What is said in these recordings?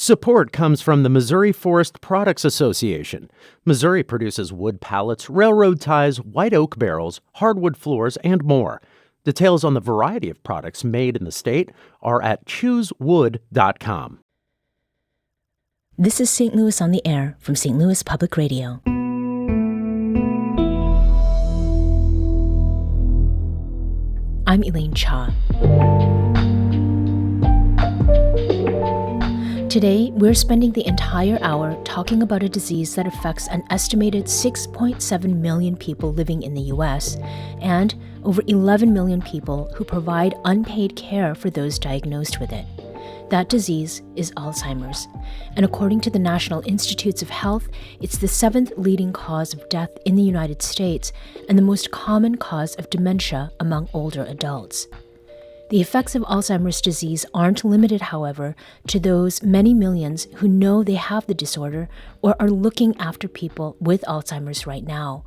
Support comes from the Missouri Forest Products Association. Missouri produces wood pallets, railroad ties, white oak barrels, hardwood floors, and more. Details on the variety of products made in the state are at choosewood.com. This is St. Louis on the Air from St. Louis Public Radio. I'm Elaine Cha. Today, we're spending the entire hour talking about a disease that affects an estimated 6.7 million people living in the U.S. and over 11 million people who provide unpaid care for those diagnosed with it. That disease is Alzheimer's, and according to the National Institutes of Health, it's the 7th leading cause of death in the United States and the most common cause of dementia among older adults. The effects of Alzheimer's disease aren't limited, however, to those many millions who know they have the disorder or are looking after people with Alzheimer's right now.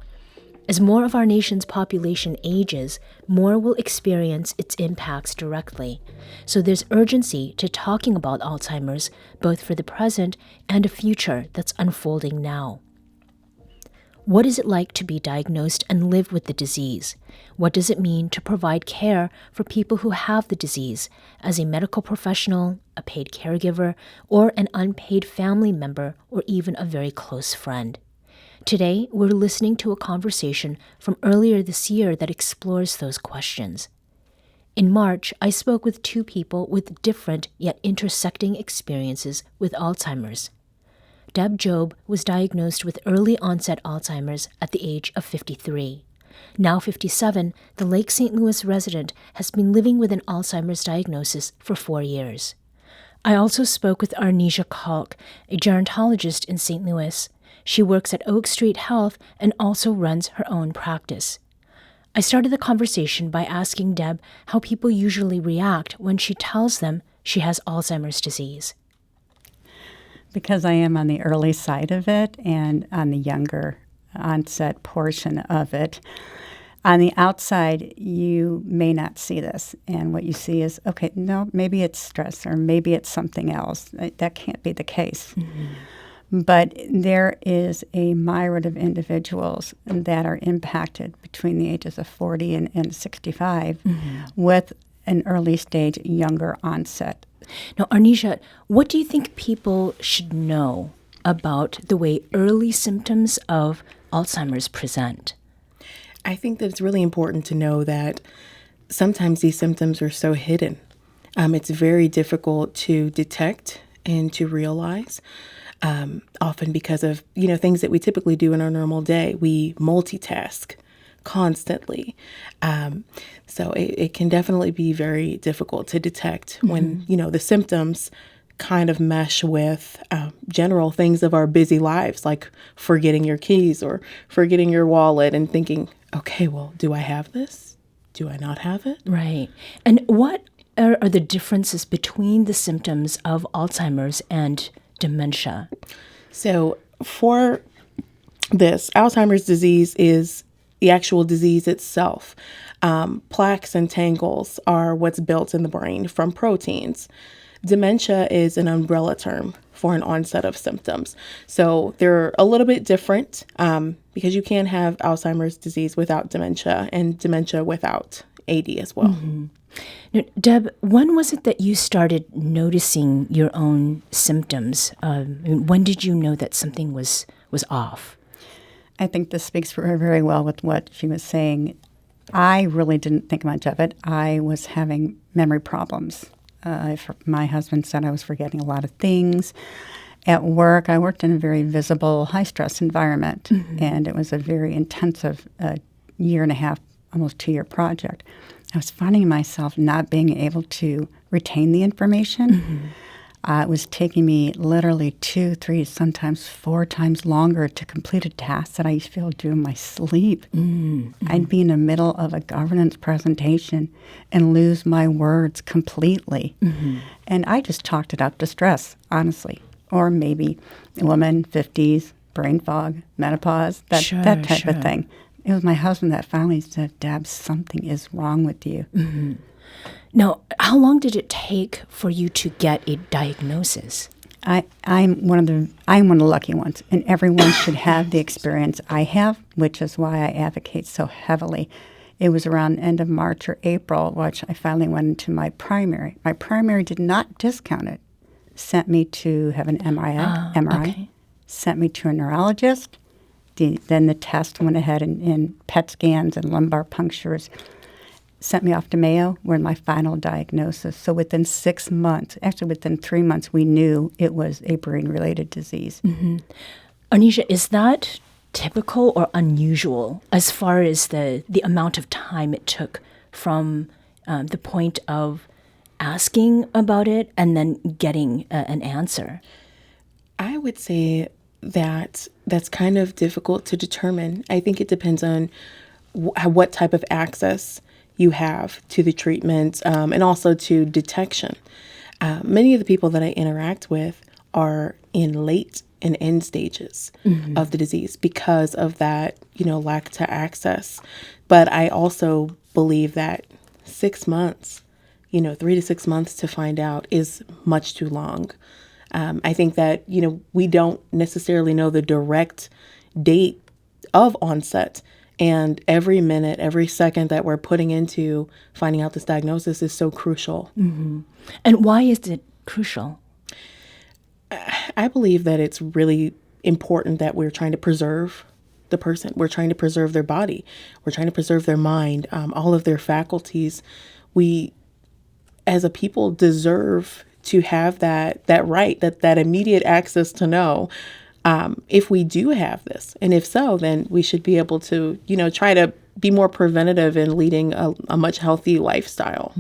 As more of our nation's population ages, more will experience its impacts directly. So there's urgency to talking about Alzheimer's, both for the present and a future that's unfolding now. What is it like to be diagnosed and live with the disease? What does it mean to provide care for people who have the disease as a medical professional, a paid caregiver, or an unpaid family member, or even a very close friend? Today, we're listening to a conversation from earlier this year that explores those questions. In March, I spoke with two people with different yet intersecting experiences with Alzheimer's. Deb Job was diagnosed with early-onset Alzheimer's at the age of 53. Now 57, the Lake St. Louis resident has been living with an Alzheimer's diagnosis for 4 years. I also spoke with Arnesia Kalk, a gerontologist in St. Louis. She works at Oak Street Health and also runs her own practice. I started the conversation by asking Deb how people usually react when she tells them she has Alzheimer's disease. Because I am on the early side of it and on the younger onset portion of it, on the outside, you may not see this. And what you see is, okay, no, maybe it's stress or maybe it's something else. That can't be the case. Mm-hmm. But there is a myriad of individuals that are impacted between the ages of 40 and 65 with an early stage younger onset. Now, Arnesia, what do you think people should know about the way early symptoms of Alzheimer's present? I think that it's really important to know that sometimes these symptoms are so hidden. It's very difficult to detect and to realize, often because of, things that we typically do in our normal day. We multitask constantly. So it can definitely be very difficult to detect when, the symptoms kind of mesh with general things of our busy lives, like forgetting your keys or forgetting your wallet and thinking, okay, well, do I have this? Do I not have it? Right. And what are the differences between the symptoms of Alzheimer's and dementia? So for this, Alzheimer's disease is the actual disease itself. Plaques and tangles are what's built in the brain from proteins. Dementia is an umbrella term for an onset of symptoms. So they're a little bit different because you can have Alzheimer's disease without dementia and dementia without AD as well. Mm-hmm. Now, Deb, when was it that you started noticing your own symptoms? When did you know that something was off? I think this speaks for her very well with what she was saying. I really didn't think much of it. I was having memory problems. My husband said I was forgetting a lot of things. At work, I worked in a very visible, high-stress environment, and it was a very intensive year and a half, almost 2-year project. I was finding myself not being able to retain the information. It was taking me literally 2, 3, sometimes 4 times longer to complete a task that I used to be able to do in my sleep. I'd be in the middle of a governance presentation and lose my words completely. And I just chalked it up to stress, honestly. Or maybe a woman, 50s, brain fog, menopause, that type of thing. It was my husband that finally said, Deb, something is wrong with you. Now, how long did it take for you to get a diagnosis? I'm one of the lucky ones, and everyone should have the experience I have, which is why I advocate so heavily. It was around end of March or April, which I finally went into my primary. My primary did not discount it. Sent me to have an MRI, Okay. sent me to a neurologist. Then the test went ahead and PET scans and lumbar punctures. Sent me off to Mayo, where my final diagnosis. So within 6 months, actually within 3 months, we knew it was a brain-related disease. Anisha, is that typical or unusual as far as the amount of time it took from the point of asking about it and then getting an answer? I would say that that's kind of difficult to determine. I think it depends on what type of access you have to the treatment and also to detection. Many of the people that I interact with are in late and end stages of the disease because of that, lack to access. But I also believe that 6 months, 3 to 6 months to find out is much too long. I think that, we don't necessarily know the direct date of onset. And every minute, every second that we're putting into finding out this diagnosis is so crucial. And why is it crucial? I believe that it's really important that we're trying to preserve the person. We're trying to preserve their body. We're trying to preserve their mind, all of their faculties. We, as a people, deserve to have that right, that immediate access to know if we do have this. And if so, then we should be able to, try to be more preventative in leading a much healthy lifestyle.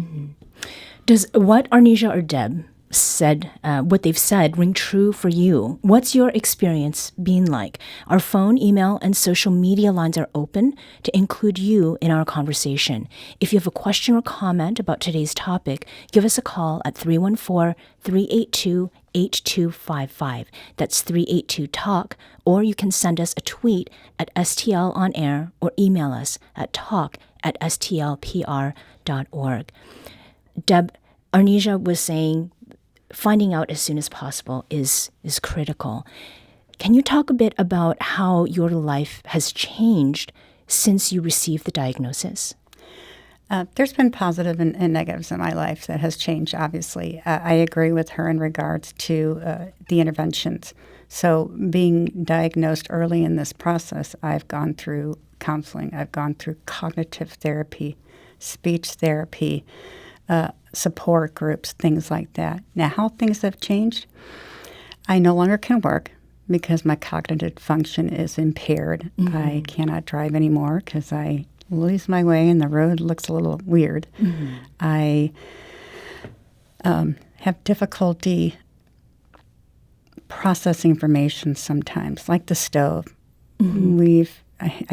Does what Arnesia or Deb said, what they've said, ring true for you? What's your experience been like? Our phone, email, and social media lines are open to include you in our conversation. If you have a question or comment about today's topic, give us a call at 314-382-8255. That's 382-TALK, or you can send us a tweet at STL on air or email us at talk@stlpr.org. Deb, Arnesia was saying finding out as soon as possible is critical. Can you talk a bit about how your life has changed since you received the diagnosis? There's been positive and negatives in my life that has changed, obviously. I agree with her in regards to the interventions. So being diagnosed early in this process, I've gone through counseling. I've gone through cognitive therapy, speech therapy, support groups, things like that. Now, how things have changed, I no longer can work because my cognitive function is impaired. I cannot drive anymore because I lose my way and the road looks a little weird. I have difficulty processing information sometimes, like the stove. I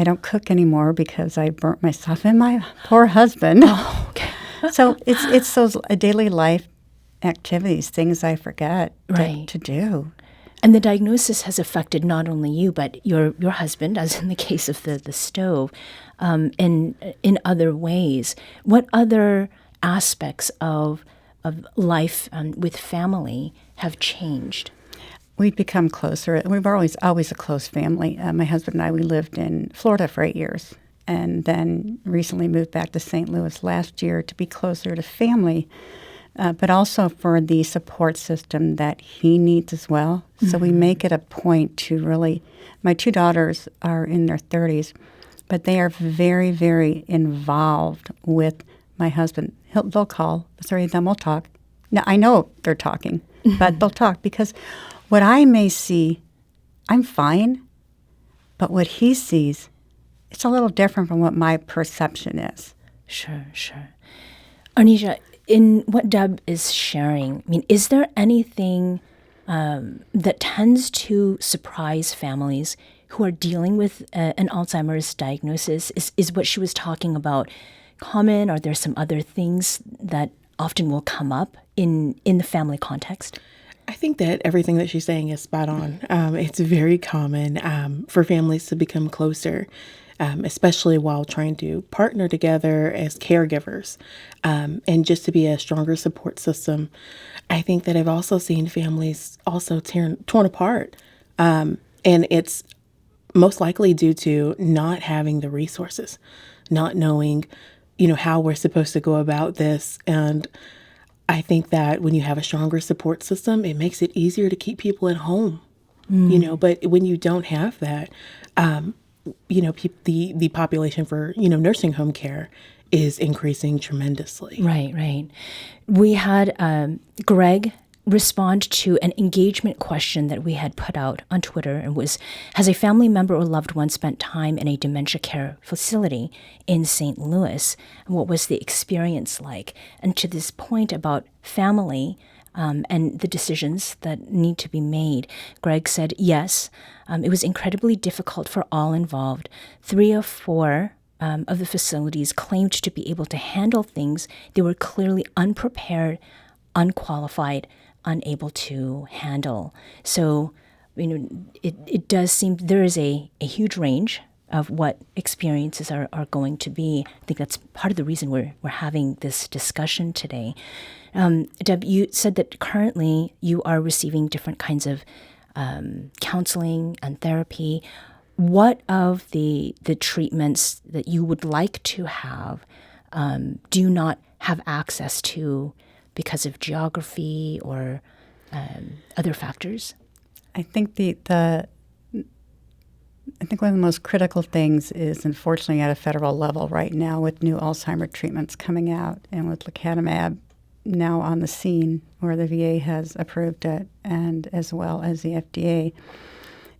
don't cook anymore because I burnt myself and my poor husband. Oh, okay. So it's those daily life activities, things I forget Right. to do. And the diagnosis has affected not only you, but your husband, as in the case of the stove, in other ways. What other aspects of life with family have changed? We've become closer. We were always a close family. My husband and I, we lived in Florida for 8 years, and then recently moved back to St. Louis last year to be closer to family, but also for the support system that he needs as well. So we make it a point to really, my 2 daughters are in their 30s, but they are very, very involved with my husband. They'll call, the 3 of them will talk. Now, I know they're talking, but they'll talk because what I may see, I'm fine, but what he sees, it's a little different from what my perception is. Sure. Arnesia, in what Deb is sharing, is there anything that tends to surprise families who are dealing with an Alzheimer's diagnosis? Is what she was talking about common? Are there some other things that often will come up in the family context? I think that everything that she's saying is spot on. It's very common for families to become closer especially while trying to partner together as caregivers, and just to be a stronger support system. I think that I've also seen families also torn apart. And it's most likely due to not having the resources, not knowing, how we're supposed to go about this. And I think that when you have a stronger support system, it makes it easier to keep people at home, but when you don't have that, the population for, nursing home care is increasing tremendously. Right. We had Greg respond to an engagement question that we had put out on Twitter, and was, has a family member or loved one spent time in a dementia care facility in St. Louis? And what was the experience like? And to this point about family and the decisions that need to be made, Greg said, yes, it was incredibly difficult for all involved. 3 or 4 of the facilities claimed to be able to handle things they were clearly unprepared, unqualified, unable to handle. So, it does seem there is a huge range of what experiences are going to be. I think that's part of the reason we're having this discussion today. Deb, you said that currently you are receiving different kinds of counseling and therapy. What of the treatments that you would like to have do you not have access to because of geography or other factors? I think I think one of the most critical things is, unfortunately, at a federal level right now, with new Alzheimer treatments coming out and with lecanemab now on the scene, where the VA has approved it, and as well as the FDA.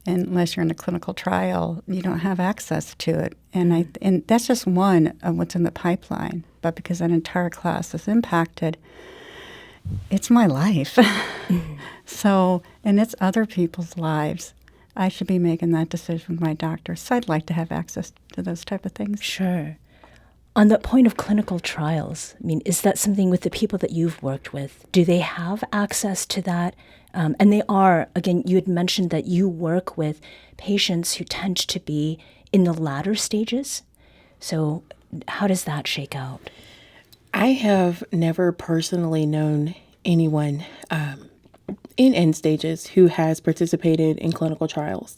And unless you're in a clinical trial, you don't have access to it. And that's just one of what's in the pipeline. But because that entire class is impacted, it's my life. So, and it's other people's lives. I should be making that decision with my doctor. So I'd like to have access to those type of things. Sure. On the point of clinical trials, is that something with the people that you've worked with? Do they have access to that? And they are, again, you had mentioned that you work with patients who tend to be in the latter stages. So how does that shake out? I have never personally known anyone in end stages who has participated in clinical trials.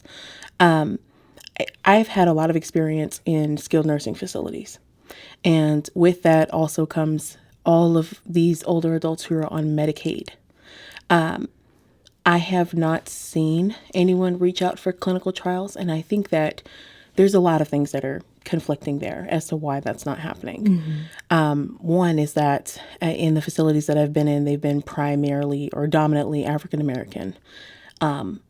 I've had a lot of experience in skilled nursing facilities. And with that also comes all of these older adults who are on Medicaid. I have not seen anyone reach out for clinical trials, and I think that there's a lot of things that are conflicting there as to why that's not happening. One is that in the facilities that I've been in, they've been primarily or dominantly African American. And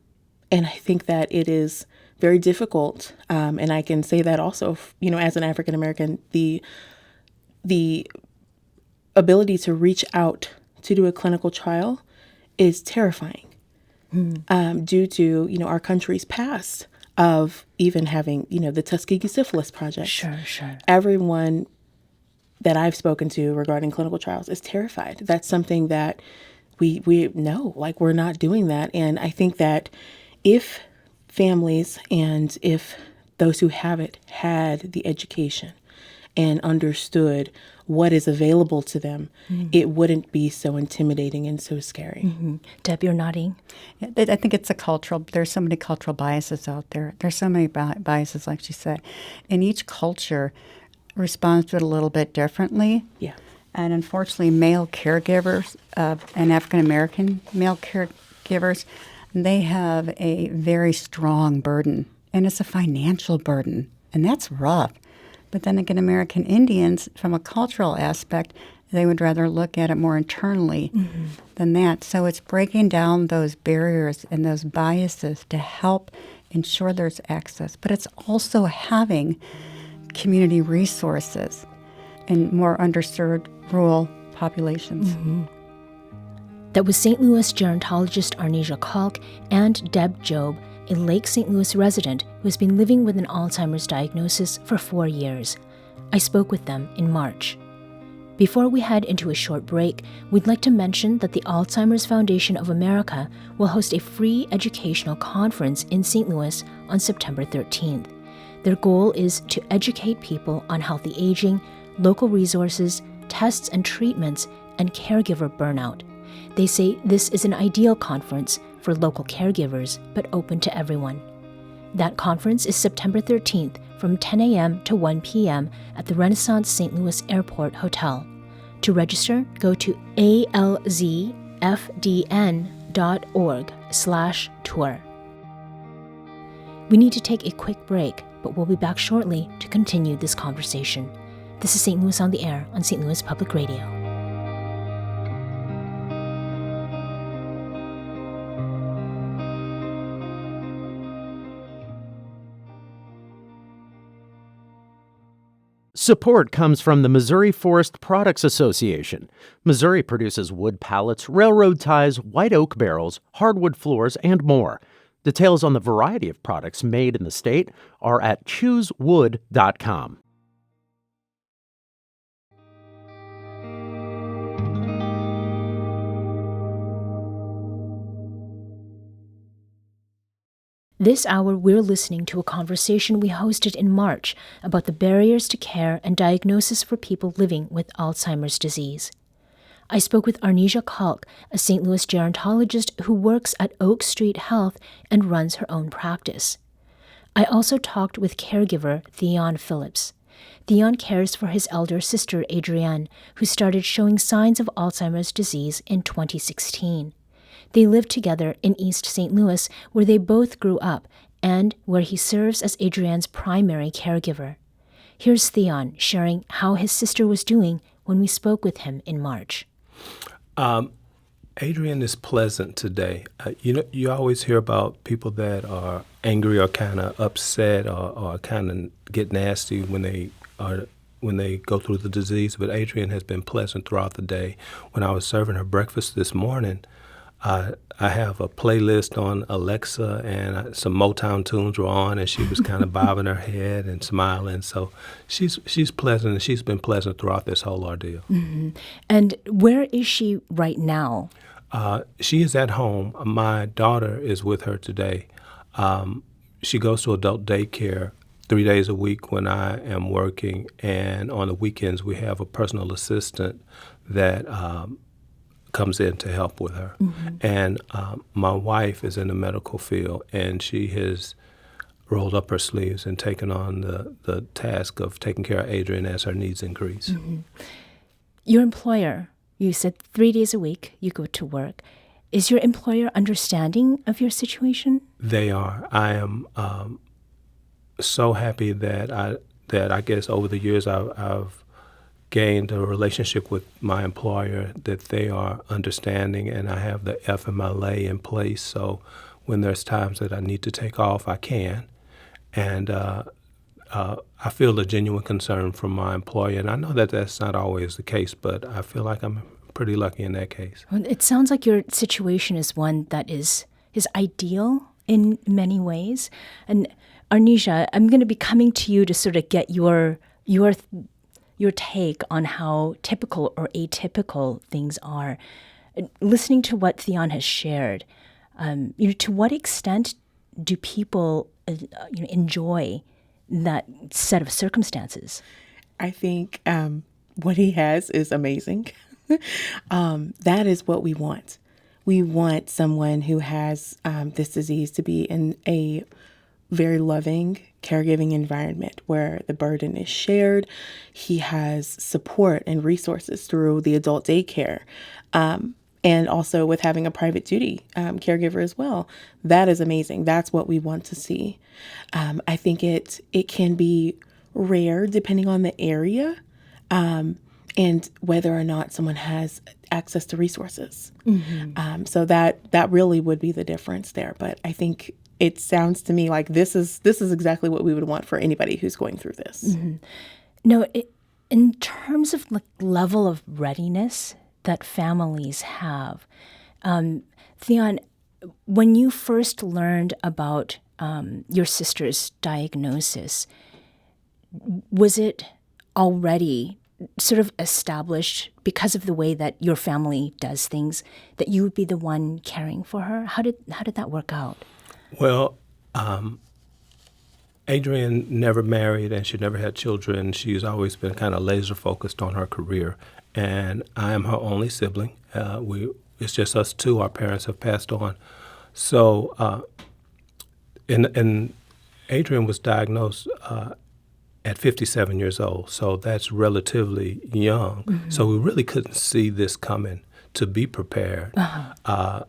I think that it is very difficult, and I can say that also, as an African American, the ability to reach out to do a clinical trial is terrifying, due to our country's past of even having the Tuskegee Syphilis Project. Sure. Everyone that I've spoken to regarding clinical trials is terrified. That's something that we know, we're not doing that. And I think that if families and if those who have it had the education and understood what is available to them, it wouldn't be so intimidating and so scary. Deb, you're nodding. I think it's there's so many cultural biases out there. There's so many biases, like she said. And each culture responds to it a little bit differently. Yeah. And unfortunately, male caregivers and African-American male caregivers, they have a very strong burden. And it's a financial burden. And that's rough. But then again, American Indians, from a cultural aspect, they would rather look at it more internally than that. So it's breaking down those barriers and those biases to help ensure there's access. But it's also having community resources in more underserved rural populations. That was St. Louis gerontologist Arnesia Kalk and Deb Job, a Lake St. Louis resident who has been living with an Alzheimer's diagnosis for 4 years. I spoke with them in March. Before we head into a short break, we'd like to mention that the Alzheimer's Foundation of America will host a free educational conference in St. Louis on September 13th. Their goal is to educate people on healthy aging, local resources, tests and treatments, and caregiver burnout. They say this is an ideal conference for local caregivers, but open to everyone. That conference is September 13th from 10 a.m. to 1 p.m. at the Renaissance St. Louis Airport Hotel. To register, go to alzfdn.org/tour. We need to take a quick break, but we'll be back shortly to continue this conversation. This is St. Louis on the Air on St. Louis Public Radio. Support comes from the Missouri Forest Products Association. Missouri produces wood pallets, railroad ties, white oak barrels, hardwood floors, and more. Details on the variety of products made in the state are at choosewood.com. This hour, we're listening to a conversation we hosted in March about the barriers to care and diagnosis for people living with Alzheimer's disease. I spoke with Arnesia Kalk, a St. Louis gerontologist who works at Oak Street Health and runs her own practice. I also talked with caregiver Theon Phillips. Theon cares for his elder sister, Adrienne, who started showing signs of Alzheimer's disease in 2016. They live together in East St. Louis, where they both grew up, and where he serves as Adrienne's primary caregiver. Here's Theon sharing how his sister was doing when we spoke with him in March. Adrienne is pleasant today. You always hear about people that are angry or kind of upset or kind of get nasty when they go through the disease. But Adrienne has been pleasant throughout the day. When I was serving her breakfast this morning, I have a playlist on Alexa, and some Motown tunes were on, and she was kind of bobbing her head and smiling. So she's pleasant, and she's been pleasant throughout this whole ordeal. Mm-hmm. And where is she right now? She is at home. My daughter is with her today. She goes to adult daycare 3 days a week when I am working, and on the weekends we have a personal assistant that comes in to help with her. Mm-hmm. And my wife is in the medical field, and she has rolled up her sleeves and taken on the task of taking care of Adrienne as her needs increase. Mm-hmm. Your employer, you said 3 days a week you go to work. Is your employer understanding of your situation? They are. I am so happy that I guess over the years I've gained a relationship with my employer, that they are understanding, and I have the FMLA in place. So when there's times that I need to take off, I can. And I feel a genuine concern from my employer. And I know that that's not always the case, but I feel like I'm pretty lucky in that case. Well, it sounds like your situation is one that is ideal in many ways. And Arnesia, I'm going to be coming to you to sort of get your take on how typical or atypical things are. Listening to what Theon has shared, to what extent do people enjoy that set of circumstances? I think what he has is amazing. That is what we want. We want someone who has this disease to be in a very loving, caregiving environment where the burden is shared. He has support and resources through the adult daycare, and also with having a private duty caregiver as well. That is amazing. That's what we want to see. I think it can be rare depending on the area, and whether or not someone has access to resources. Mm-hmm. So that really would be the difference there. But I think it sounds to me like this is exactly what we would want for anybody who's going through this. Mm-hmm. No, in terms of level of readiness that families have, Theon, when you first learned about your sister's diagnosis, was it already sort of established because of the way that your family does things that you would be the one caring for her? How did that work out? Well, Adrienne never married and she never had children. She's always been kind of laser focused on her career. And I am her only sibling. It's just us two. Our parents have passed on. So, and Adrienne was diagnosed at 57 years old. So that's relatively young. Mm-hmm. So we really couldn't see this coming to be prepared.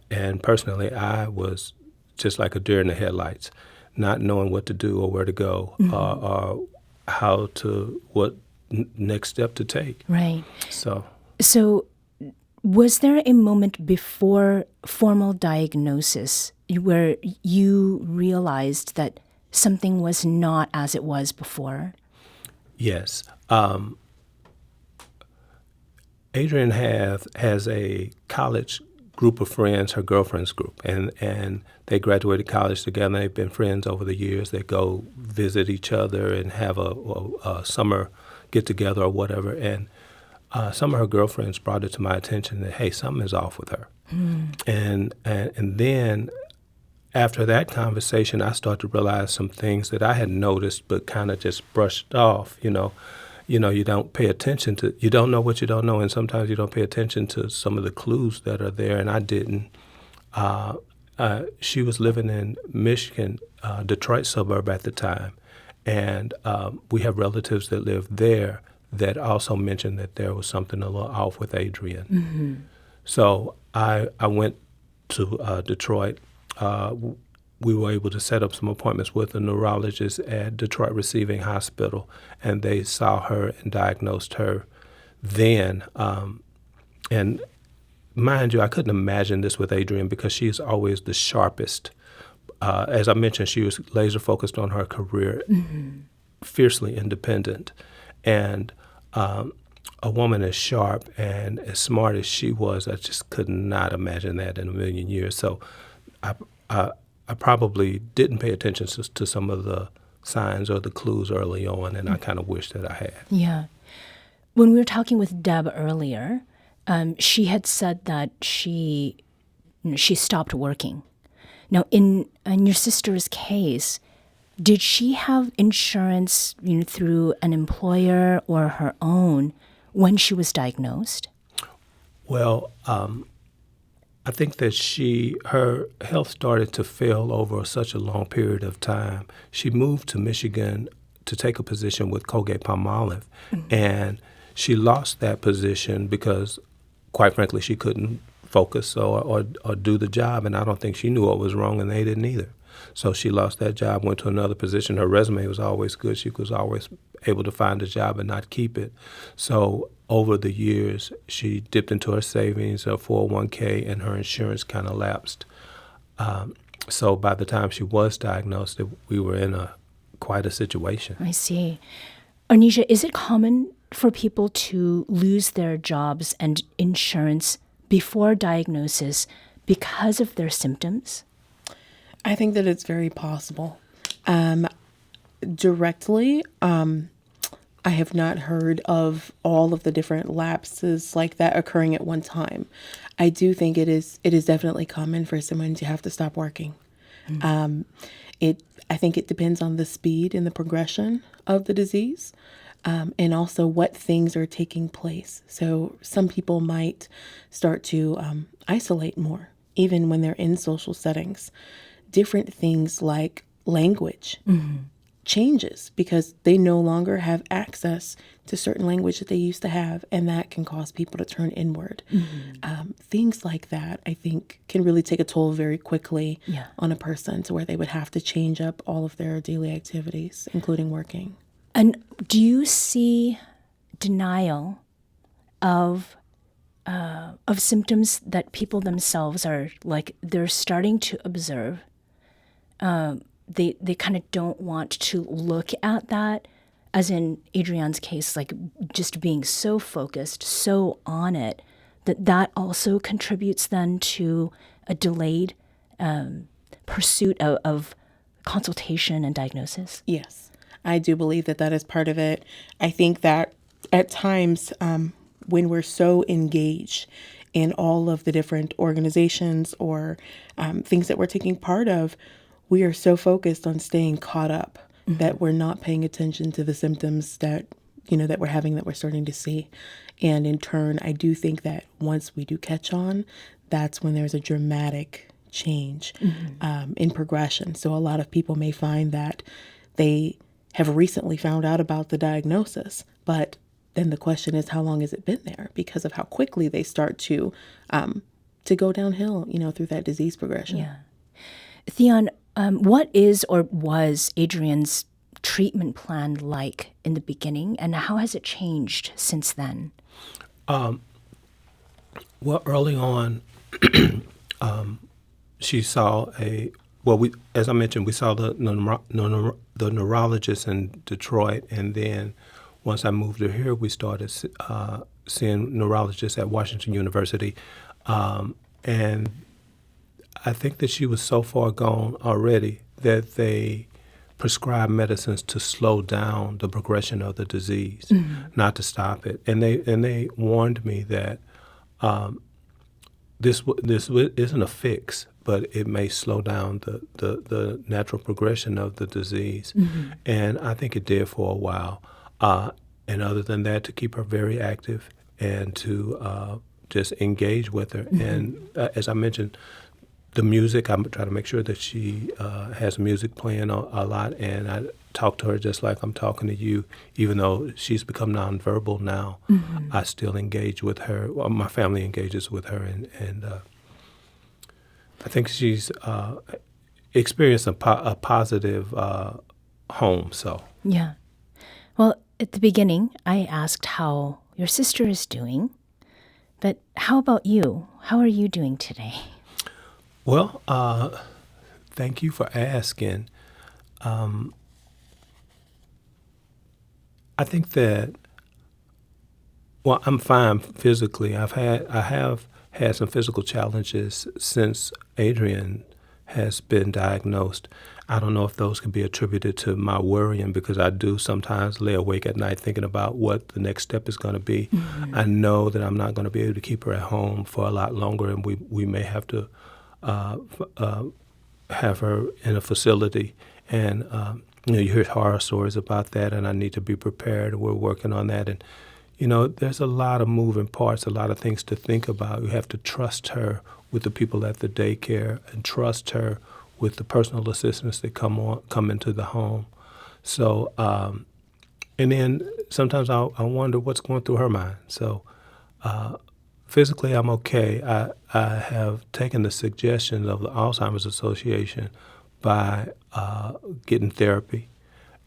And personally, I was just like a deer in the headlights, not knowing what to do or where to go, or how to, what next step to take. Right. So was there a moment before formal diagnosis where you realized that something was not as it was before? Yes. Adrienne has a college group of friends, her girlfriend's group, and they graduated college together. They've been friends over the years. They go visit each other and have a summer get-together or whatever. And some of her girlfriends brought it to my attention that, hey, something is off with her. And then after that conversation, I started to realize some things that I had noticed but kind of just brushed off, you don't pay attention to, you don't know what you don't know, and sometimes you don't pay attention to some of the clues that are there, and I didn't. She was living in Michigan, Detroit suburb at the time, and we have relatives that live there that also mentioned that there was something a little off with Adrienne. Mm-hmm. So I went to Detroit. We were able to set up some appointments with a neurologist at Detroit Receiving Hospital, and they saw her and diagnosed her then. And mind you, I couldn't imagine this with Adrienne because she's always the sharpest. As I mentioned, she was laser focused on her career, fiercely independent. And a woman as sharp and as smart as she was, I just could not imagine that in a million years. So I probably didn't pay attention to some of the signs or the clues early on, and I kind of wish that I had. Yeah. When we were talking with Deb earlier, she had said that she stopped working. Now, in your sister's case, did she have insurance through an employer or her own when she was diagnosed? Well, I think that her health started to fail over such a long period of time. She moved to Michigan to take a position with Colgate-Palmolive, and she lost that position because, quite frankly, she couldn't focus or do the job, and I don't think she knew what was wrong, and they didn't either. So she lost that job, went to another position. Her resume was always good. She was always able to find a job and not keep it. So over the years, she dipped into her savings, her 401k, and her insurance kind of lapsed. So by the time she was diagnosed, we were in quite a situation. I see. Arnesia, is it common for people to lose their jobs and insurance before diagnosis because of their symptoms? I think that it's very possible. Directly, I have not heard of all of the different lapses like that occurring at one time. I do think it is definitely common for someone to have to stop working. I think it depends on the speed and the progression of the disease, and also what things are taking place. So some people might start to isolate more, even when they're in social settings. Different things like language changes because they no longer have access to certain language that they used to have, and that can cause people to turn inward. Things like that, I think, can really take a toll very quickly on a person to where they would have to change up all of their daily activities, including working. And do you see denial of symptoms that people themselves are like they're starting to observe? They kind of don't want to look at that, as in Adrienne's case, like just being so focused, so on it, that also contributes then to a delayed pursuit of consultation and diagnosis? Yes, I do believe that is part of it. I think that at times when we're so engaged in all of the different organizations or things that we're taking part of, we are so focused on staying caught up that we're not paying attention to the symptoms that, that we're having, that we're starting to see. And in turn, I do think that once we do catch on, that's when there's a dramatic change in progression. So a lot of people may find that they have recently found out about the diagnosis, but then the question is, how long has it been there? Because of how quickly they start to go downhill, through that disease progression. Yeah. Theon, what is or was Adrian's treatment plan like in the beginning, and how has it changed since then? Well, early on, she saw as I mentioned, we saw the neurologist in Detroit, and then once I moved her here, we started seeing neurologists at Washington University, and I think that she was so far gone already that they prescribed medicines to slow down the progression of the disease, not to stop it. And they warned me that this isn't a fix, but it may slow down the natural progression of the disease. And I think it did for a while. And other than that, to keep her very active and to just engage with her. And as I mentioned, the music, I try to make sure that she has music playing a lot, and I talk to her just like I'm talking to you. Even though she's become nonverbal now, I still engage with her. Well, my family engages with her, and I think she's experienced a positive home. So Yeah. Well, at the beginning, I asked how your sister is doing, but how about you? How are you doing today? Well, thank you for asking. I think that, well, I'm fine physically. I have had some physical challenges since Adrian has been diagnosed. I don't know if those can be attributed to my worrying, because I do sometimes lay awake at night thinking about what the next step is going to be. I know that I'm not going to be able to keep her at home for a lot longer, and we may have to have her in a facility. And you hear horror stories about that, and I need to be prepared. We're working on that. And there's a lot of moving parts, a lot of things to think about. You have to trust her with the people at the daycare, and trust her with the personal assistants that come into the home. So, and then sometimes I wonder what's going through her mind. So, physically, I'm okay. I have taken the suggestions of the Alzheimer's Association by getting therapy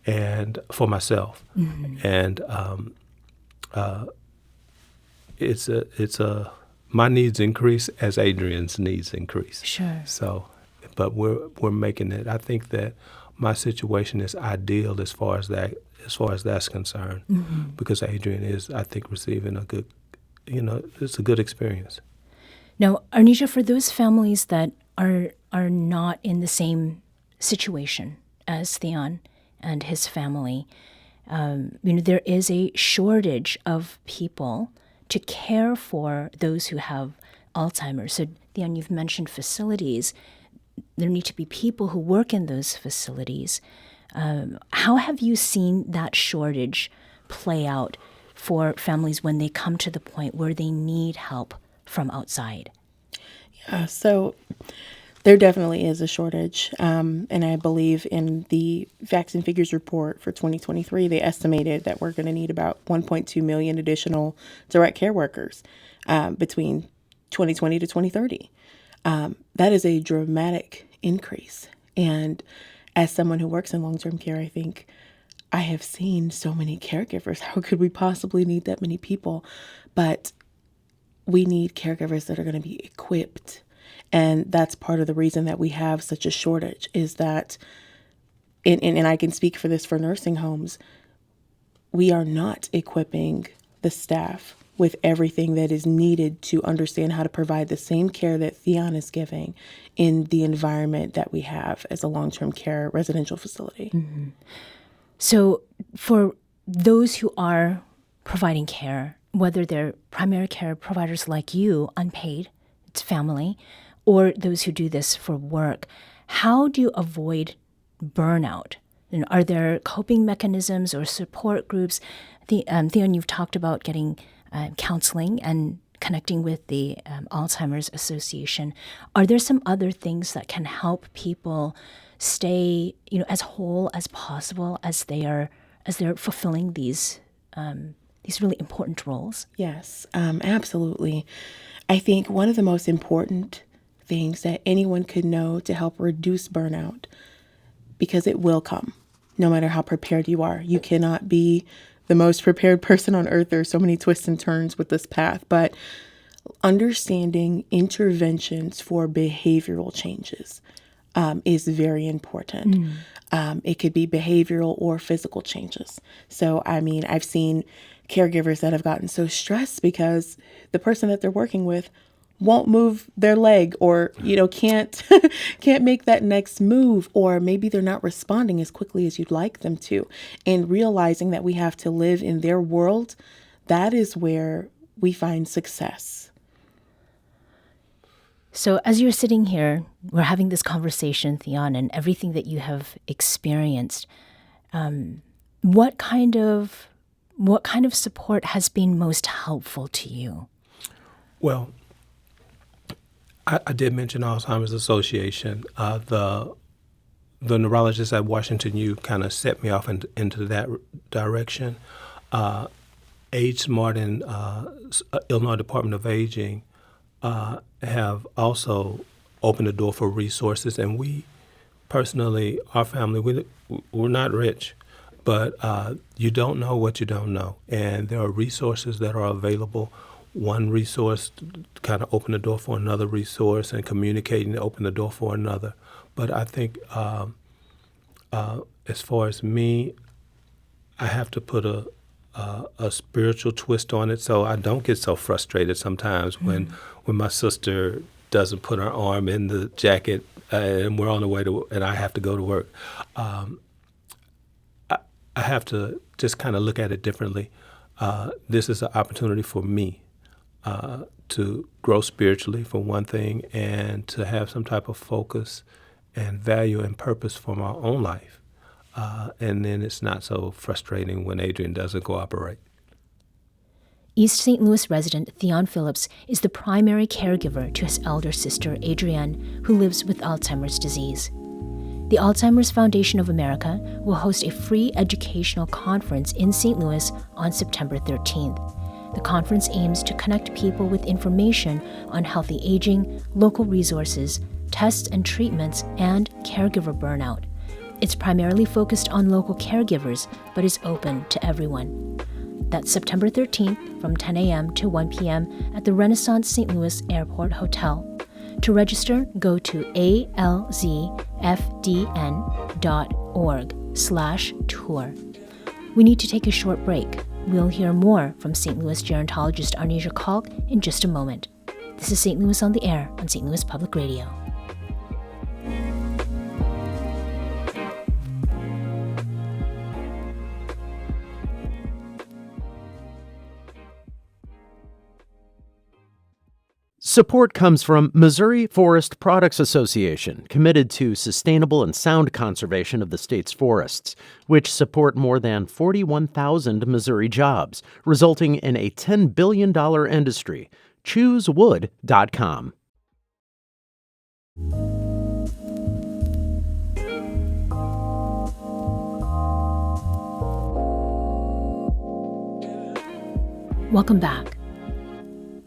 and for myself, and my needs increase as Adrian's needs increase. Sure. So, but we're making it. I think that my situation is ideal as far as that's concerned, because Adrian is, I think, receiving a good, it's a good experience. Now, Arnisha, for those families that are not in the same situation as Theon and his family, there is a shortage of people to care for those who have Alzheimer's. So, Theon, you've mentioned facilities. There need to be people who work in those facilities. How have you seen that shortage play out for families when they come to the point where they need help from outside? Yeah, so there definitely is a shortage. And I believe in the Facts and Figures report for 2023, they estimated that we're going to need about 1.2 million additional direct care workers between 2020 to 2030. That is a dramatic increase. And as someone who works in long-term care, I think I have seen so many caregivers. How could we possibly need that many people? But we need caregivers that are going to be equipped. And that's part of the reason that we have such a shortage, is that, and I can speak for this for nursing homes, we are not equipping the staff with everything that is needed to understand how to provide the same care that Theon is giving in the environment that we have as a long-term care residential facility. So for those who are providing care, whether they're primary care providers like you, unpaid, it's family, or those who do this for work, how do you avoid burnout Are there coping mechanisms or support groups? Theon, you've talked about getting counseling and connecting with the Alzheimer's Association. Are there some other things that can help people stay, as whole as possible as they're fulfilling these really important roles? Yes, absolutely. I think one of the most important things that anyone could know to help reduce burnout, because it will come, no matter how prepared you are. You cannot be the most prepared person on earth. There are so many twists and turns with this path, but understanding interventions for behavioral changes is very important. It could be behavioral or physical changes. So, I've seen caregivers that have gotten so stressed because the person that they're working with won't move their leg, or, can't make that next move, or maybe they're not responding as quickly as you'd like them to. And realizing that we have to live in their world, that is where we find success. So as you're sitting here, we're having this conversation, Theon, and everything that you have experienced, what kind of support has been most helpful to you? Well, I did mention Alzheimer's Association. The neurologist at Washington U kind of set me off into that direction. Age Smart and Illinois Department of Aging have also opened the door for resources. And we personally, our family, we're not rich, but you don't know what you don't know. And there are resources that are available. One resource kind of opened the door for another resource, and communicating to open the door for another. But I think as far as me, I have to put a spiritual twist on it, so I don't get so frustrated sometimes when my sister doesn't put her arm in the jacket and we're on the way to, and I have to go to work. I have to just kind of look at it differently. This is an opportunity for me to grow spiritually, for one thing, and to have some type of focus and value and purpose for my own life. And then it's not so frustrating when Adrian doesn't cooperate. East St. Louis resident Theon Phillips is the primary caregiver to his elder sister, Adrienne, who lives with Alzheimer's disease. The Alzheimer's Foundation of America will host a free educational conference in St. Louis on September 13th. The conference aims to connect people with information on healthy aging, local resources, tests and treatments, and caregiver burnout. It's primarily focused on local caregivers, but is open to everyone. That's September 13th from 10 a.m. to 1 p.m. at the Renaissance St. Louis Airport Hotel. To register, go to alzfdn.org/tour. We need to take a short break. We'll hear more from St. Louis gerontologist Arnesia Kalk in just a moment. This is St. Louis on the Air on St. Louis Public Radio. Support comes from Missouri Forest Products Association, committed to sustainable and sound conservation of the state's forests, which support more than 41,000 Missouri jobs, resulting in a $10 billion industry. ChooseWood.com. Welcome back.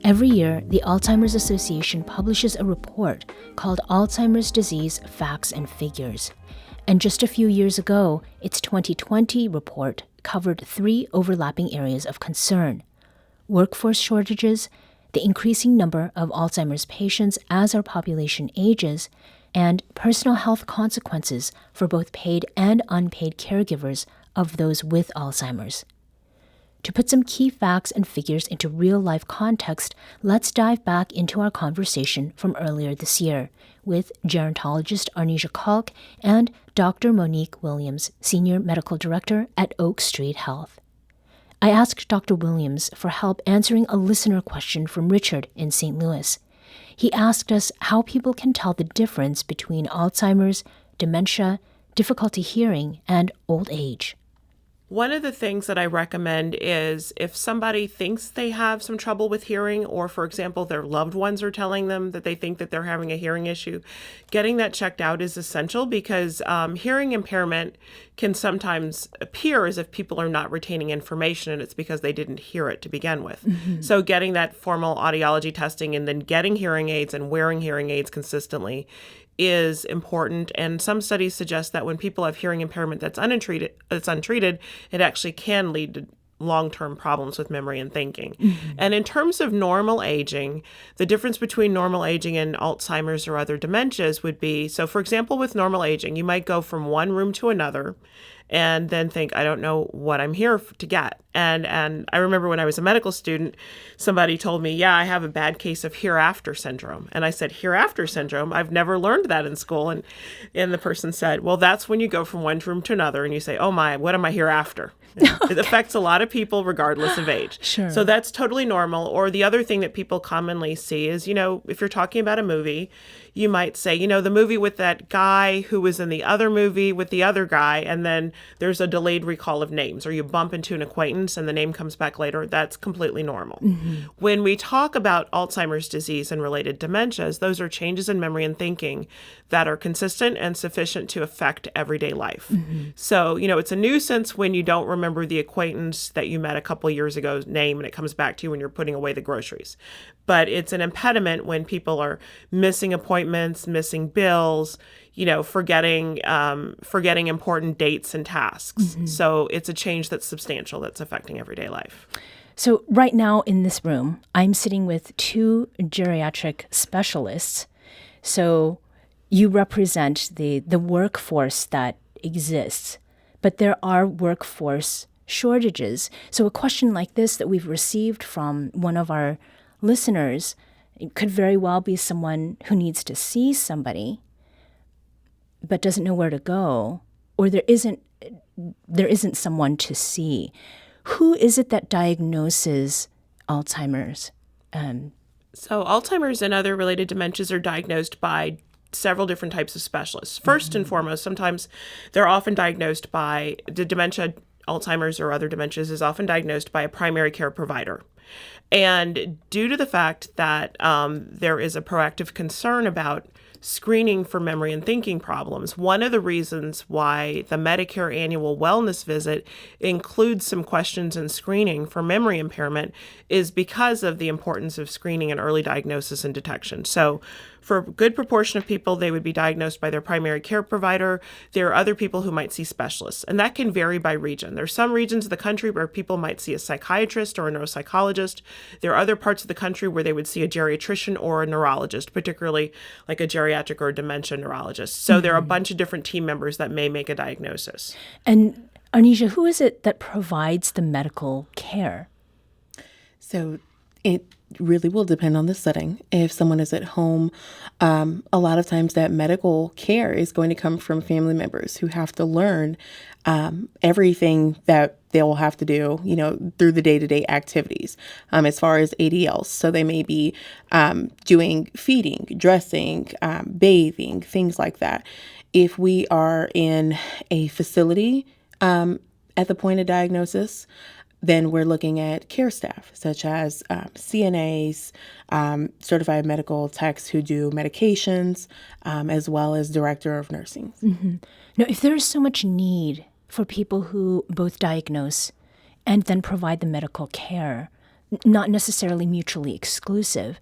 Every year, the Alzheimer's Association publishes a report called Alzheimer's Disease Facts and Figures. And just a few years ago, its 2020 report covered 3 overlapping areas of concern: workforce shortages, the increasing number of Alzheimer's patients as our population ages, and personal health consequences for both paid and unpaid caregivers of those with Alzheimer's. To put some key facts and figures into real-life context, let's dive back into our conversation from earlier this year with gerontologist Arnesia Kalk and Dr. Monique Williams, Senior Medical Director at Oak Street Health. I asked Dr. Williams for help answering a listener question from Richard in St. Louis. He asked us how people can tell the difference between Alzheimer's, dementia, difficulty hearing, and old age. One of the things that I recommend is if somebody thinks they have some trouble with hearing, or for example, their loved ones are telling them that they think that they're having a hearing issue, getting that checked out is essential because hearing impairment can sometimes appear as if people are not retaining information and it's because they didn't hear it to begin with. So getting that formal audiology testing and then getting hearing aids and wearing hearing aids consistently is important, and some studies suggest that when people have hearing impairment that's untreated, it actually can lead to long-term problems with memory and thinking. And in terms of normal aging, the difference between normal aging and Alzheimer's or other dementias would be, so for example, with normal aging, you might go from one room to another and then think, I don't know what I'm here to get. And I remember when I was a medical student, somebody told me, yeah, I have a bad case of hereafter syndrome. And I said, hereafter syndrome? I've never learned that in school. And the person said, well, that's when you go from one room to another and you say, oh my, what am I hereafter? It affects a lot of people regardless of age. Sure. So that's totally normal. Or the other thing that people commonly see is, if you're talking about a movie, you might say, the movie with that guy who was in the other movie with the other guy, and then there's a delayed recall of names, or you bump into an acquaintance and the name comes back later. That's completely normal. When we talk about Alzheimer's disease and related dementias, those are changes in memory and thinking that are consistent and sufficient to affect everyday life. So, it's a nuisance when you don't remember the acquaintance that you met a couple of years ago's name and it comes back to you when you're putting away the groceries. But it's an impediment when people are missing appointments, missing bills, forgetting important dates and tasks. So it's a change that's substantial that's affecting everyday life. So right now in this room, I'm sitting with two geriatric specialists. So you represent the workforce that exists, but there are workforce shortages. So a question like this that we've received from one of our listeners, it could very well be someone who needs to see somebody but doesn't know where to go, or there isn't someone to see. Who is it that diagnoses Alzheimer's? So Alzheimer's and other related dementias are diagnosed by several different types of specialists. First and foremost, sometimes they're often diagnosed by the dementia. Alzheimer's or other dementias is often diagnosed by a primary care provider. And due to the fact that there is a proactive concern about screening for memory and thinking problems, one of the reasons why the Medicare annual wellness visit includes some questions and screening for memory impairment is because of the importance of screening and early diagnosis and detection. So for a good proportion of people, they would be diagnosed by their primary care provider. There are other people who might see specialists, and that can vary by region. There are some regions of the country where people might see a psychiatrist or a neuropsychologist. There are other parts of the country where they would see a geriatrician or a neurologist, particularly like a geriatric or a dementia neurologist. So there are a bunch of different team members that may make a diagnosis. And Arnisha, who is it that provides the medical care? So it really will depend on the setting. If someone is at home, a lot of times that medical care is going to come from family members who have to learn everything that they'll have to do, through the day-to-day activities as far as ADLs. So they may be doing feeding, dressing, bathing, things like that. If we are in a facility at the point of diagnosis, then we're looking at care staff, such as CNAs, certified medical techs who do medications, as well as director of nursing. Now, if there is so much need for people who both diagnose and then provide the medical care, not necessarily mutually exclusive,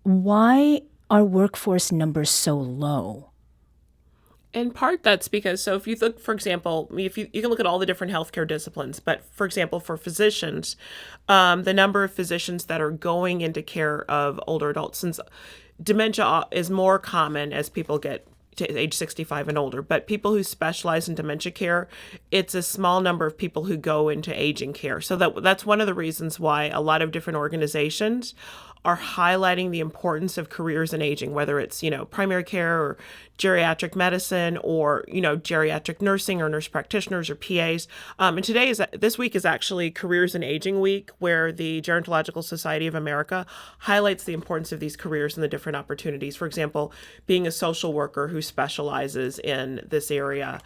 why are workforce numbers so low? In part, that's because, so if you look, for example, if you can look at all the different healthcare disciplines, but for example, for physicians, the number of physicians that are going into care of older adults, since dementia is more common as people get to age 65 and older, but people who specialize in dementia care, it's a small number of people who go into aging care. So that's one of the reasons why a lot of different organizations are highlighting the importance of careers in aging, whether it's, primary care or geriatric medicine or, geriatric nursing or nurse practitioners or PAs. And this week is actually Careers in Aging Week, where the Gerontological Society of America highlights the importance of these careers and the different opportunities. For example, being a social worker who specializes in this area.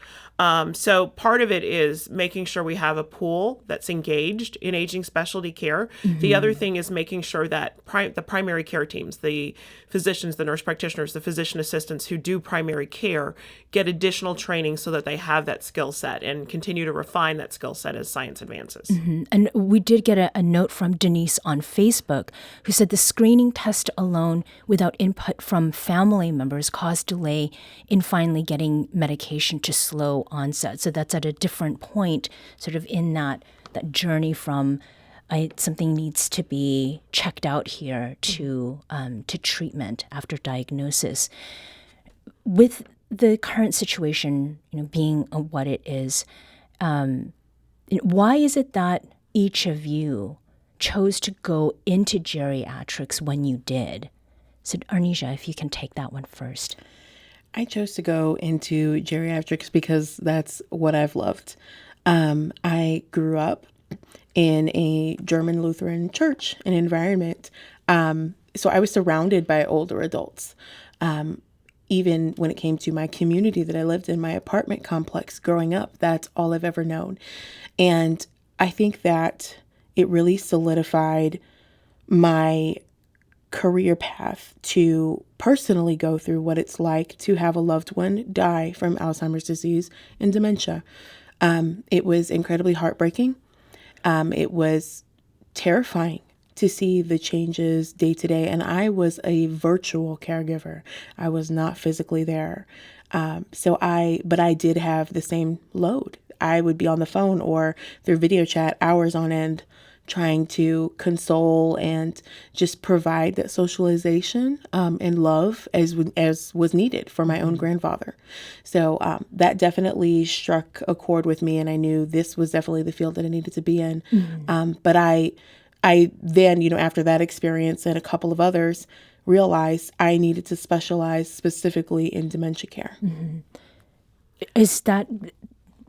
So part of it is making sure we have a pool that's engaged in aging specialty care. The other thing is making sure that the primary care teams, the physicians, the nurse practitioners, the physician assistants who do primary care get additional training so that they have that skill set and continue to refine that skill set as science advances. And we did get a note from Denise on Facebook who said the screening test alone without input from family members caused delay in finally getting medication to slow onset. So that's at a different point, sort of in that journey from something needs to be checked out here to treatment after diagnosis. With the current situation, being what it is, why is it that each of you chose to go into geriatrics when you did? So, Arnesia, if you can take that one first. I chose to go into geriatrics because that's what I've loved. I grew up in a German Lutheran church, an environment. So I was surrounded by older adults. Even when it came to my community that I lived in, my apartment complex growing up, that's all I've ever known. And I think that it really solidified my career path to personally go through what it's like to have a loved one die from Alzheimer's disease and dementia. It was incredibly heartbreaking. It was terrifying to see the changes day to day. And I was a virtual caregiver. I was not physically there. But I did have the same load. I would be on the phone or through video chat hours on end, trying to console and just provide that socialization and love as was needed for my own grandfather. So that definitely struck a chord with me, and I knew this was definitely the field that I needed to be in. But I then, after that experience and a couple of others, realized I needed to specialize specifically in dementia care. Is that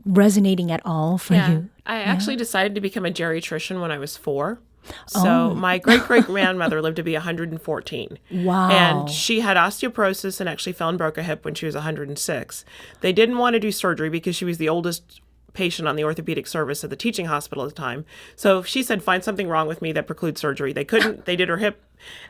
resonating at all for you? I actually decided to become a geriatrician when I was 4. So my great-great-grandmother lived to be 114. Wow. And she had osteoporosis and actually fell and broke a hip when she was 106. They didn't want to do surgery because she was the oldest patient on the orthopedic service at the teaching hospital at the time. So she said, find something wrong with me that precludes surgery. They couldn't. They did her hip,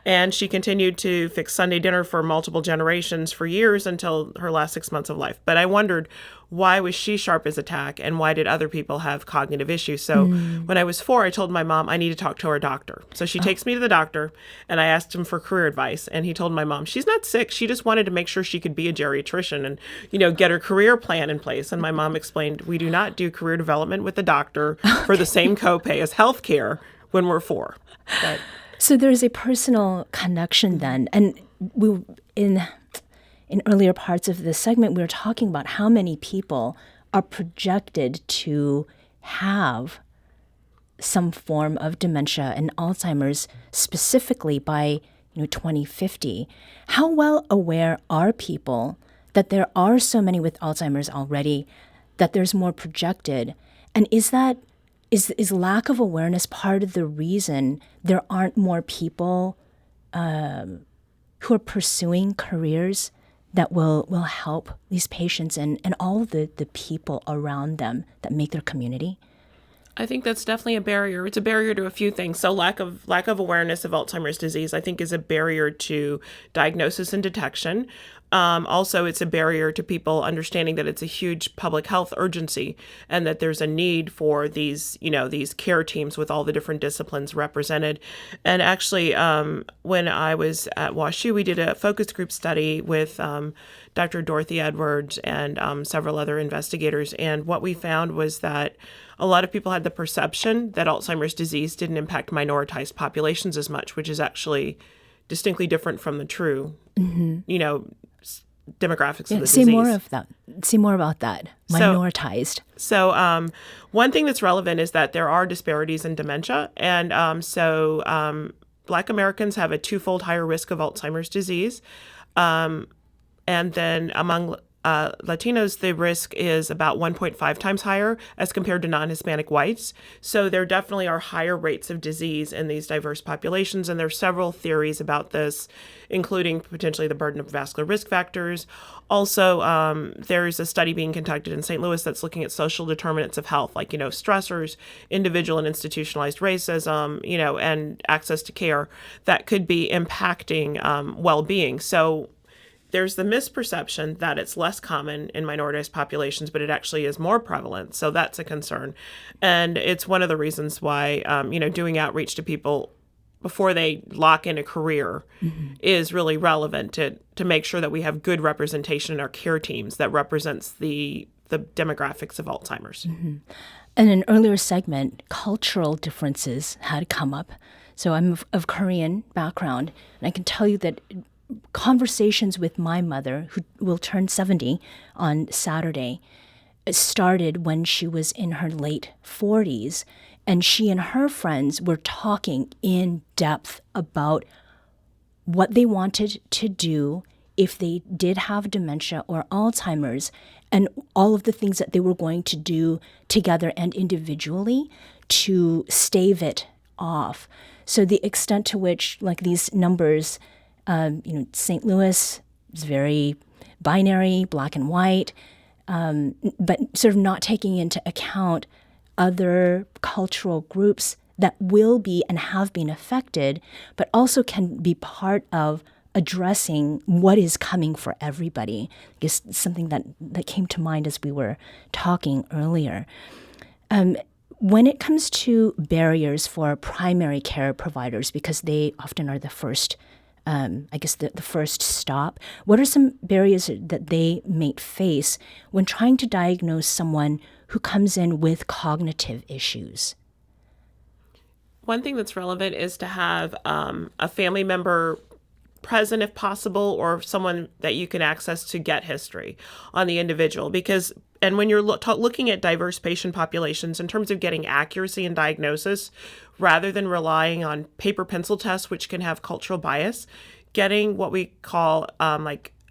and she continued to fix Sunday dinner for multiple generations for years until her last 6 months of life. But I wondered, why was she sharp as a tack, and why did other people have cognitive issues? So when I was 4, I told my mom I need to talk to our doctor. So she takes me to the doctor, and I asked him for career advice. And he told my mom, she's not sick. She just wanted to make sure she could be a geriatrician and, get her career plan in place. And my mom explained, we do not do career development with the doctor for the same copay as healthcare when we're 4. But, so there's a personal connection then. And we in earlier parts of this segment, we were talking about how many people are projected to have some form of dementia and Alzheimer's specifically by 2050. How well aware are people that there are so many with Alzheimer's already, that there's more projected? And is lack of awareness part of the reason there aren't more people who are pursuing careers that will help these patients and all the people around them that make their community? I think that's definitely a barrier. It's a barrier to a few things. So lack of awareness of Alzheimer's disease, I think, is a barrier to diagnosis and detection. Also, it's a barrier to people understanding that it's a huge public health urgency and that there's a need for these care teams with all the different disciplines represented. And actually, when I was at WashU, we did a focus group study with Dr. Dorothy Edwards and several other investigators. And what we found was that a lot of people had the perception that Alzheimer's disease didn't impact minoritized populations as much, which is actually distinctly different from the true, demographics of the disease. Say more about that. Minoritized. So one thing that's relevant is that there are disparities in dementia. And Black Americans have a twofold higher risk of Alzheimer's disease. And then among Latinos, the risk is about 1.5 times higher as compared to non-Hispanic whites. So there definitely are higher rates of disease in these diverse populations. And there are several theories about this, including potentially the burden of vascular risk factors. Also, there's a study being conducted in St. Louis that's looking at social determinants of health, like, stressors, individual and institutionalized racism, and access to care that could be impacting well-being. So there's the misperception that it's less common in minoritized populations, but it actually is more prevalent. So that's a concern. And it's one of the reasons why, doing outreach to people before they lock in a career is really relevant to make sure that we have good representation in our care teams that represents the demographics of Alzheimer's. In an earlier segment, cultural differences had come up. So I'm of Korean background, and I can tell you that conversations with my mother, who will turn 70 on Saturday, started when she was in her late 40s, and she and her friends were talking in depth about what they wanted to do if they did have dementia or Alzheimer's, and all of the things that they were going to do together and individually to stave it off. So the extent to which, like, these numbers, St. Louis is very binary, black and white, but sort of not taking into account other cultural groups that will be and have been affected, but also can be part of addressing what is coming for everybody. I guess something that came to mind as we were talking earlier. When it comes to barriers for primary care providers, because they often are the first the first stop, what are some barriers that they may face when trying to diagnose someone who comes in with cognitive issues? One thing that's relevant is to have a family member present if possible, or someone that you can access to get history on the individual. And when you're looking at diverse patient populations in terms of getting accuracy in diagnosis, rather than relying on paper pencil tests, which can have cultural bias, getting what we call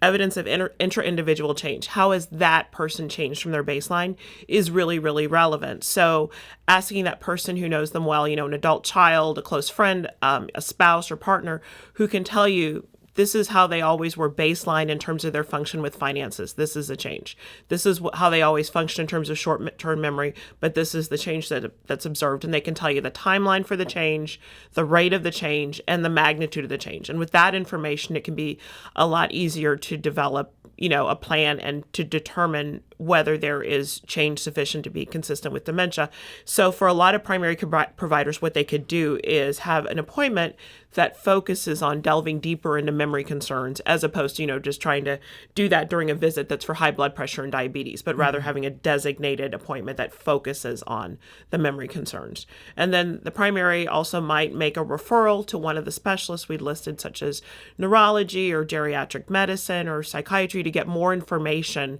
evidence of intra-individual change. How has that person changed from their baseline is really, really relevant. So asking that person who knows them well, an adult child, a close friend, a spouse or partner who can tell you, this is how they always were baseline in terms of their function with finances. This is a change. This is how they always function in terms of short-term memory, but this is the change that's observed. And they can tell you the timeline for the change, the rate of the change, and the magnitude of the change. And with that information, it can be a lot easier to develop, a plan and to determine whether there is change sufficient to be consistent with dementia. So for a lot of primary providers, what they could do is have an appointment that focuses on delving deeper into memory concerns, as opposed to, just trying to do that during a visit that's for high blood pressure and diabetes, but rather having a designated appointment that focuses on the memory concerns. And then the primary also might make a referral to one of the specialists we listed, such as neurology or geriatric medicine or psychiatry, to get more information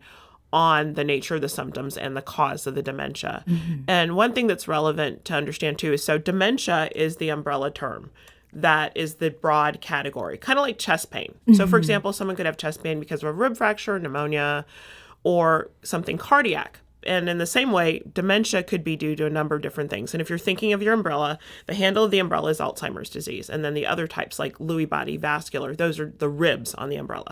on the nature of the symptoms and the cause of the dementia. And one thing that's relevant to understand too is, so dementia is the umbrella term. That is the broad category, kind of like chest pain. So for example, someone could have chest pain because of a rib fracture, pneumonia, or something cardiac. And in the same way, dementia could be due to a number of different things. And if you're thinking of your umbrella, the handle of the umbrella is Alzheimer's disease. And then the other types like Lewy body, vascular, those are the ribs on the umbrella.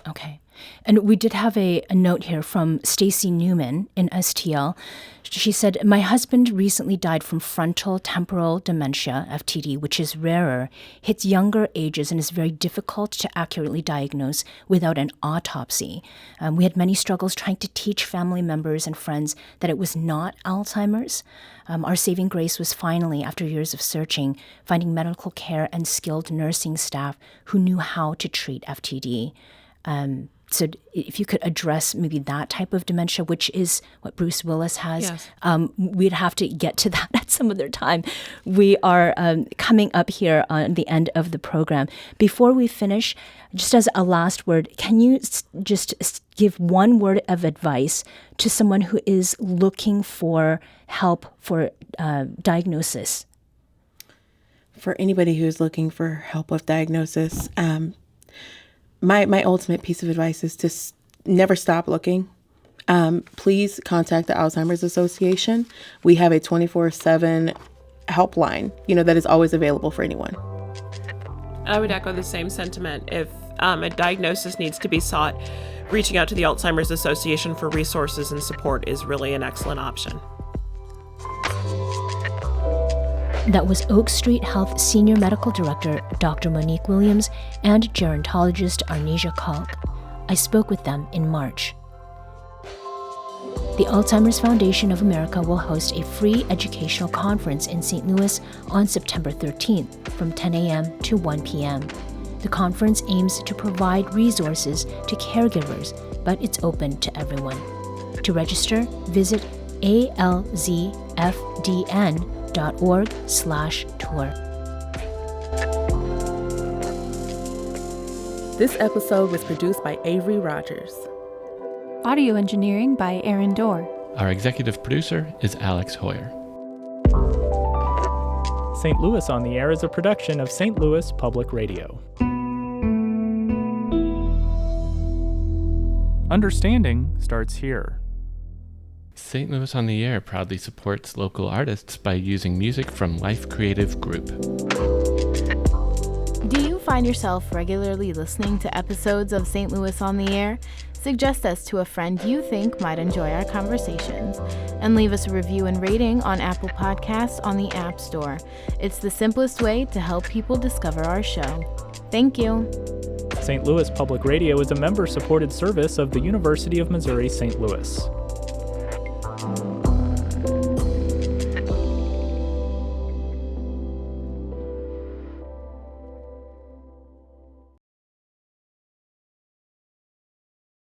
Okay. And we did have a note here from Stacy Newman in STL. She said, my husband recently died from frontal temporal dementia, FTD, which is rarer, hits younger ages, and is very difficult to accurately diagnose without an autopsy. We had many struggles trying to teach family members and friends that it was not Alzheimer's. Our saving grace was finally, after years of searching, finding medical care and skilled nursing staff who knew how to treat FTD. So if you could address maybe that type of dementia, which is what Bruce Willis has, Yes. We'd have to get to that at some other time. We are coming up here on the end of the program. Before we finish, just as a last word, can you just give one word of advice to someone who is looking for help for diagnosis? for anybody who's looking for help with diagnosis, my ultimate piece of advice is to never stop looking. Please contact the Alzheimer's Association. We have a 24/7 helpline, that is always available for anyone. I would echo the same sentiment. If a diagnosis needs to be sought, reaching out to the Alzheimer's Association for resources and support is really an excellent option. That was Oak Street Health Senior Medical Director Dr. Monique Williams and gerontologist Arnesia Kalk. I spoke with them in March. The Alzheimer's Foundation of America will host a free educational conference in St. Louis on September 13th from 10 a.m. to 1 p.m. The conference aims to provide resources to caregivers, but it's open to everyone. To register, visit alzfdn.org/tour. This episode was produced by Avery Rogers. Audio engineering by Aaron Dorr. Our executive producer is Alex Hoyer. St. Louis on the Air is a production of St. Louis Public Radio. Understanding starts here. St. Louis on the Air proudly supports local artists by using music from Life Creative Group. Do you find yourself regularly listening to episodes of St. Louis on the Air? Suggest us to a friend you think might enjoy our conversations, and leave us a review and rating on Apple Podcasts on the App Store. It's the simplest way to help people discover our show. Thank you. St. Louis Public Radio is a member-supported service of the University of Missouri St. Louis.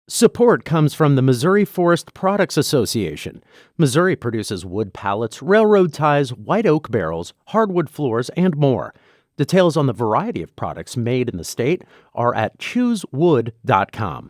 Support comes from the Missouri Forest Products Association. Missouri produces wood pallets, railroad ties, white oak barrels, hardwood floors, and more. Details on the variety of products made in the state are at choosewood.com.